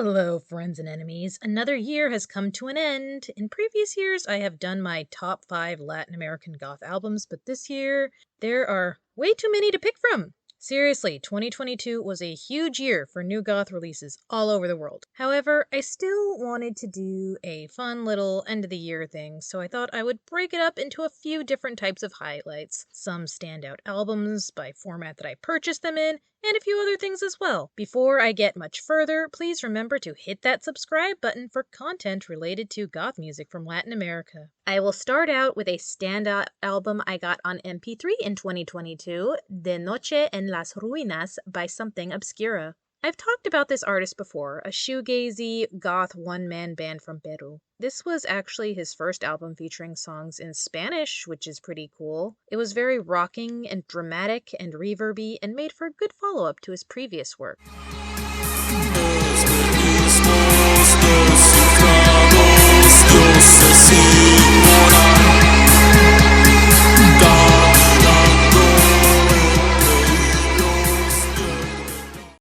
Hello, friends and enemies. Another year has come to an end. In previous years, I have done my top 5 Latin American goth albums, but this year, there are way too many to pick from. Seriously, 2022 was a huge year for new goth releases all over the world. However, I still wanted to do a fun little end of the year thing, so I thought I would break it up into a few different types of highlights. Some standout albums by format that I purchased them in, and a few other things as well. Before I get much further, please remember to hit that subscribe button for content related to goth music from Latin America. I will start out with a standout album I got on MP3 in 2022, De Noche en las Ruinas by Something Obscura. I've talked about this artist before, a shoegazy, goth one-man band from Peru. This was actually his first album featuring songs in Spanish, which is pretty cool. It was very rocking and dramatic and reverby and made for a good follow-up to his previous work.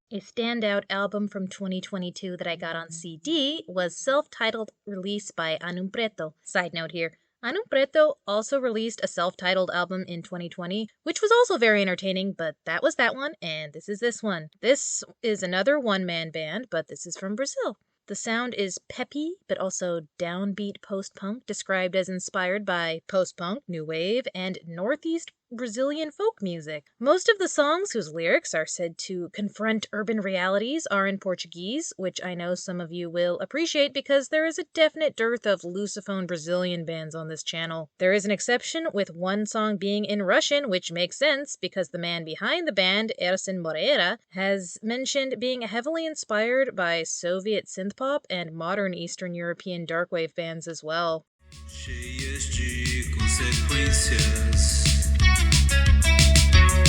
A standout album from 2022 that I got on CD was self-titled release by Anum Preto. Side note here, Anum Preto also released a self-titled album in 2020, which was also very entertaining, but that was that one, and this is this one. This is another one-man band, but this is from Brazil. The sound is peppy, but also downbeat post-punk, described as inspired by post-punk, new wave, and northeast Brazilian folk music. Most of the songs whose lyrics are said to confront urban realities are in Portuguese, which I know some of you will appreciate because there is a definite dearth of Lusophone Brazilian bands on this channel. There is an exception with one song being in Russian, which makes sense because the man behind the band, Ersin Moreira, has mentioned being heavily inspired by Soviet synthpop and modern Eastern European darkwave bands as well. Cheias de consequências,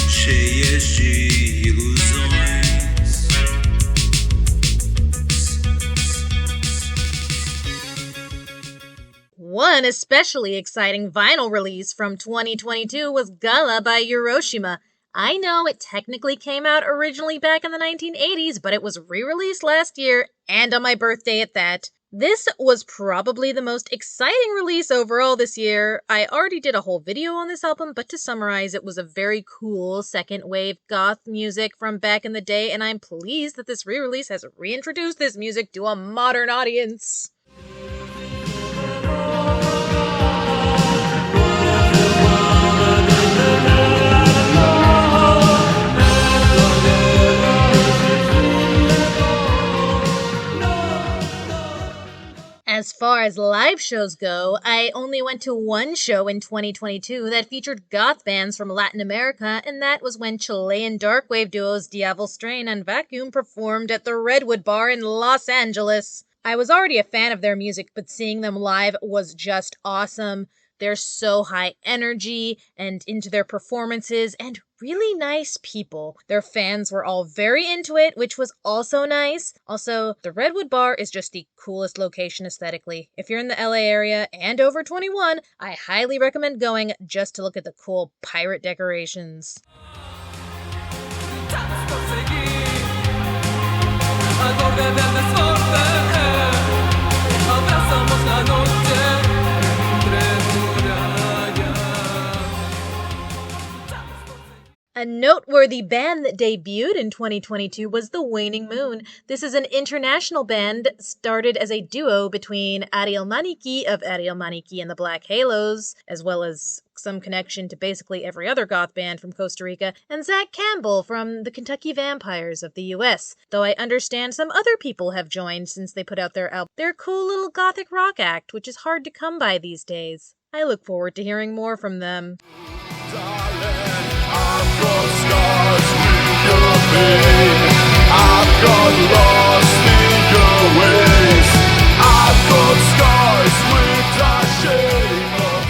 cheias de ilusões. One especially exciting vinyl release from 2022 was Gala by Hiroshima. I know it technically came out originally back in the 1980s, but it was re-released last year, and on my birthday at that. This was probably the most exciting release overall this year. I already did a whole video on this album, but to summarize, it was a very cool second wave goth music from back in the day, and I'm pleased that this re-release has reintroduced this music to a modern audience. As far as live shows go, I only went to one show in 2022 that featured goth bands from Latin America, and that was when Chilean darkwave duos Diablo Strain and Vacuum performed at the Redwood Bar in Los Angeles. I was already a fan of their music, but seeing them live was just awesome. They're so high energy and into their performances and really nice people. Their fans were all very into it, which was also nice. Also, the Redwood Bar is just the coolest location aesthetically. If you're in the LA area and over 21, I highly recommend going just to look at the cool pirate decorations. A noteworthy band that debuted in 2022 was The Waning Moon. This is an international band started as a duo between Ariel Maniki of Ariel Maniki and the Black Halos, as well as some connection to basically every other goth band from Costa Rica, and Zach Campbell from the Kentucky Vampires of the US, though I understand some other people have joined since they put out their album. They're a cool little gothic rock act, which is hard to come by these days. I look forward to hearing more from them. I've got scars with your pain. I've got lost in your ways. I've got scars with the shame of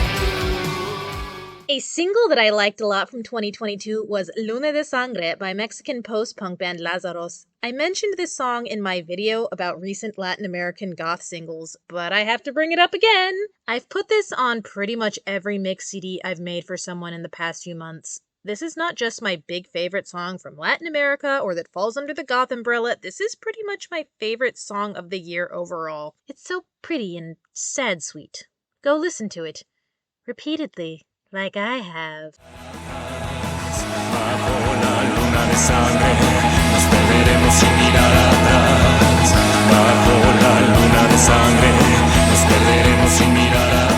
you. A single that I liked a lot from 2022 was Luna de Sangre by Mexican post-punk band Lazaros. I mentioned this song in my video about recent Latin American goth singles, but I have to bring it up again. I've put this on pretty much every mix CD I've made for someone in the past few months. this is not just my big favorite song from Latin America or that falls under the goth umbrella. This is pretty much my favorite song of the year overall. It's so pretty and sad sweet. Go listen to it repeatedly, like I have. Bajo la luna de sangre, nos perderemos sin mirar atrás. Bajo la luna de sangre, nos perderemos sin mirar atrás.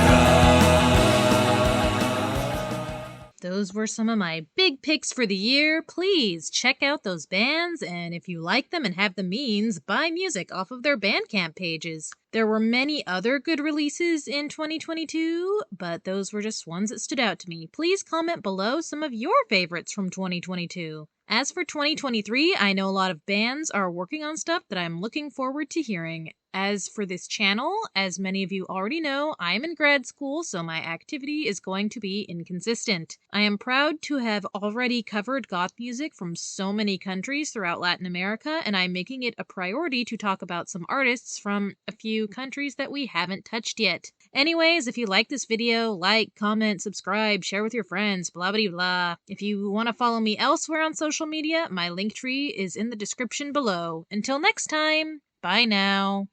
Those were some of my big picks for the year. Please check out those bands, and if you like them and have the means, buy music off of their Bandcamp pages. There were many other good releases in 2022, but those were just ones that stood out to me. Please comment below some of your favorites from 2022. As for 2023, I know a lot of bands are working on stuff that I'm looking forward to hearing. As for this channel, as many of you already know, I am in grad school, so my activity is going to be inconsistent. I am proud to have already covered goth music from so many countries throughout Latin America, and I'm making it a priority to talk about some artists from a few countries that we haven't touched yet. Anyways, if you like this video, like, comment, subscribe, share with your friends, blah blah blah. If you want to follow me elsewhere on social media, my link tree is in the description below. Until next time, bye now.